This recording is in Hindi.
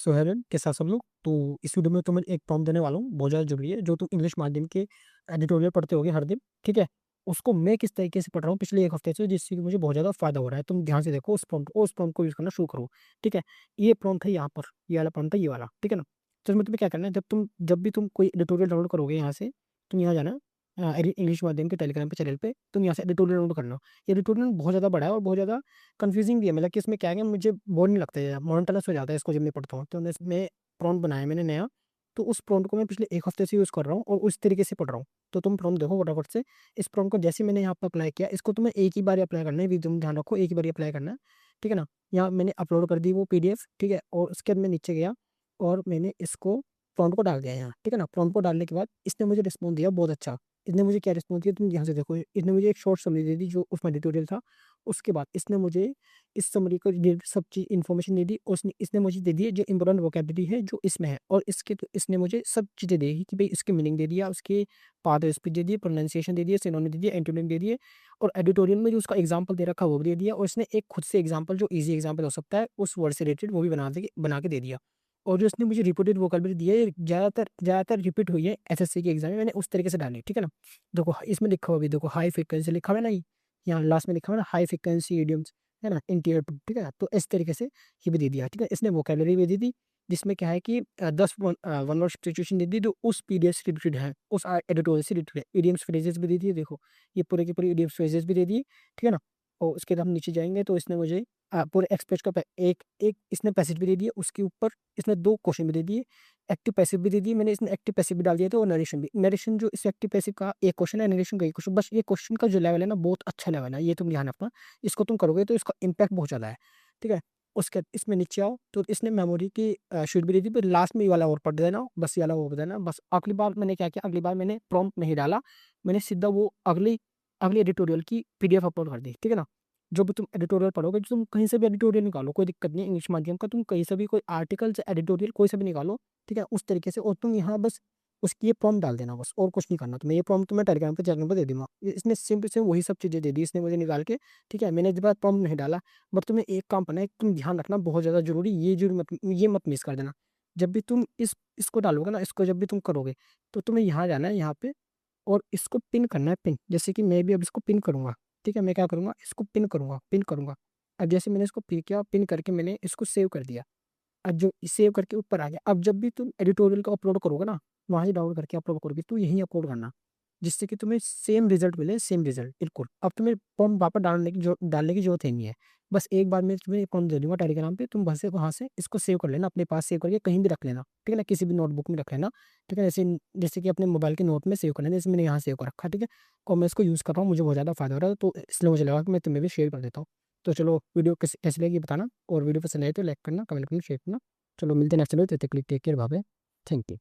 सोहेल के साथ सब लोग। तो इस वीडियो में तो मैं एक प्रॉम्प्ट देने वाला हूँ, बहुत ज़्यादा जरूरी है। जो तुम इंग्लिश माध्यम के एडिटोरियल पढ़ते होगे हर दिन, ठीक है, उसको मैं किस तरीके से पढ़ रहा हूँ पिछले एक हफ्ते से, जिससे कि मुझे बहुत ज़्यादा फायदा हो रहा है। तुम ध्यान से देखो उस प्रॉम्प्ट को यूज़ करना शुरू करो। ठीक है, ये प्रॉम्प्ट है यहाँ पर, ये वाला प्रॉम्प्ट है, ये वाला, ठीक है ना। तो इसमें तुम्हें क्या करना है, जब भी तुम कोई एडिटोरियल डाउनलोड करोगे यहाँ से, तुम यहाँ जाना, इंग्लिश माध्यम के टेलीग्राम पे चैनल पे तुम यहाँ से एडिटोरियल डाउनलोड करना। ये एडिटोरियल बहुत ज़्यादा बड़ा है और बहुत ज़्यादा कंफ्यूजिंग भी है। मतलब कि इसमें क्या है कि मुझे बोर नहीं लगता है, मोनोटोनस हो जाता है इसको जब मैं पढ़ता हूँ। तो इसमें प्रॉम्प्ट बनाया मैंने नया, तो उस प्रॉम्प्ट को मैं पिछले एक हफ्ते से यूज़ कर रहा हूँ और उस तरीके से पढ़ रहा हूँ। तो तुम प्रॉम्प्ट देखो फटाफट से। इस प्रॉम्प्ट को जैसे मैंने यहाँ पर अप्लाई किया, इसको तुम्हें एक ही बार अप्लाई करना है, भी तुम ध्यान रखो, एक ही बार अप्लाई करना है, ठीक है ना। यहाँ मैंने अपलोड कर दी वो पीडीएफ, ठीक है, और उसके बाद मैं नीचे गया और मैंने इसको प्रॉम्प्ट को डाल दिया यहाँ, ठीक है ना। प्रॉम्प्ट को डालने के बाद इसने मुझे रिस्पॉन्स दिया बहुत अच्छा। इसने मुझे क्या रिस्पॉन्स दिया तुम यहाँ से देखो। इसने मुझे एक शॉर्ट समरी दे दी जो उसमें ट्यूटोरियल था। उसके बाद इसने मुझे इस समरी को रिलेटेड सब चीज इन्फॉर्मेशन दे दी। उसने इसने मुझे दे दी जो इंपॉर्टेंट वोकेबलरी है जो इसमें है, और इसके तो इसने मुझे सब चीज़ें दे दी कि भाई इसके मीनिंग दे दिया, उसके पाथ ऑफ स्पीच दे दिए, प्रोनाउंसिएशन दे दिए, सिनोनिम दे दिए, एंटोनिम दे दिए, और एडिटोरियल में जो उसका एग्जाम्पल दे रखा वो भी दे दिया। और इसने एक खुद से एग्जाम्पल जो ईजी एग्जाम्पल हो सकता है उस वर्ड से रिलेटेड वो भी बना के दे दिया। और जो इसने मुझे रिपीटेड वोकेबलरी दी है, ज़्यादातर ज़्यादातर रिपीट हुई है एसएससी के एग्जाम में, मैंने उस तरीके से डाली, ठीक है ना। देखो इसमें लिखा हुआ भी देखो, हाई फ्रिक्वेंसी लिखा हुआ है ना, यहाँ लास्ट में लिखा हुआ है ना, हाई फ्रिक्वेंसी इडियम्स, है ना, इन टीयर टू, ठीक है। तो इस तरीके से ये भी दे दिया, ठीक है। इसने वोकेबलरी भी दे दी, जिसमें क्या है कि 10 वन वर्ड सिचुएशन दे दी जो उस पीडीएफ से रिलेटेड है, उस एडिटोरियल से रिलेटेड है। इडियम्स फ्रेजेस भी दे दिए, देखो ये पूरे के पूरे इडियम्स फ्रेजेस भी दे दिए, ठीक है ना। और उसके बाद हम नीचे जाएंगे तो इसने मुझे पूरे एक्सप्रेस का एक एक इसने पैसेज भी दे दिया, उसके ऊपर इसने दो क्वेश्चन भी दे दिए, एक्टिव पैसिव भी दे दिए। मैंने इसमें एक्टिव पैसिव भी डाल दिया था और नरेशन भी। नरेशन जो इस एक्टिव पैसिव का एक क्वेश्चन है, नरेशन का एक क्वेश्चन, बस ये क्वेश्चन का जो लेवल है ना बहुत अच्छा लेवल है, ये तुम ध्यान रखना। इसको तुम करोगे तो इसका इम्पैक्ट बहुत ज़्यादा है, ठीक है। उसके बाद इसमें नीचे आओ तो इसने मेमोरी की शीट भी दे दी, पर लास्ट में ये वाला और पढ़ देना, बस ये वाला वो देना बस। अगली बार मैंने क्या किया, अगली बार मैंने प्रॉम्प्ट नहीं डाला, मैंने सीधा वो अगली अगली एडिटोरियल की पीडीएफ अपलोड कर दी, ठीक है ना। जो भी तुम एडिटोरियल पढ़ोगे, जो तुम कहीं से भी एडिटोरियल निकालो, कोई दिक्कत नहीं है, इंग्लिश माध्यम का तुम कहीं से भी कोई आर्टिकल से एडिटोरियल कोई से भी निकालो, ठीक है, उस तरीके से। और तुम यहाँ बस उसकी ये प्रॉम्प्ट डाल देना बस, और कुछ नहीं करना। तो मैं ये प्रॉम्प्ट तुम्हें टेलीग्राम पे चैनल पर दे दूंगा। इसने सिंपल से वही सब चीज़ें दे दी इसने मुझे निकाल के, ठीक है। मैंने इस बार प्रॉम्प्ट नहीं डाला। बट तुम्हें एक काम करना है, तुम ध्यान रखना बहुत ज़्यादा जरूरी, ये मत मिस कर देना। जब भी तुम इसको डालोगे ना, इसको जब भी तुम करोगे, तो तुम्हें यहाँ जाना है, यहाँ पे, और इसको पिन करना है, पिन। जैसे कि मैं भी अब इसको पिन करूंगा, ठीक है। मैं क्या करूंगा, इसको पिन करूंगा, पिन करूंगा। अब जैसे मैंने इसको पिन किया, पिन करके मैंने इसको सेव कर दिया। अब जो सेव करके ऊपर आ गया, अब जब भी तुम एडिटोरियल को अपलोड करोगे ना, वहां से डाउनलोड करके अपलोड करोगे, तो यही अपलोड करना, जिससे कि तुम्हें सेम रिजल्ट मिले, सेम रिजल्ट बिल्कुल। अब तुम्हें फॉर्म वापस डालने की जरूरत ही नहीं है। बस एक बार मैं तुम्हें अकाउंट दे दूंगा टेलीग्राम पे, तुम वहां से इसको सेव कर लेना, अपने पास सेव करके कहीं भी रख लेना, ठीक है ना, किसी भी नोटबुक में रख लेना, ठीक है। जैसे जैसे कि अपने मोबाइल के नोट में सेव कर लेना, जैसे मैंने यहाँ सेव कर रखा, ठीक है। और मैं इसको यूज़ कर रहा हूँ, मुझे बहुत ज़्यादा फायदा हो रहा है, तो इसलिए मुझे लगा कि मैं तुम्हें भी शेयर कर देता हूँ। तो चलो, वीडियो कैसी लगी बताना, और वीडियो पसंद आए तो लाइक करना, कमेंट करना, शेयर करना। चलो मिलते हैं नेक्स्ट वीडियो, तब तक के लिए take care, bye bye, thank you.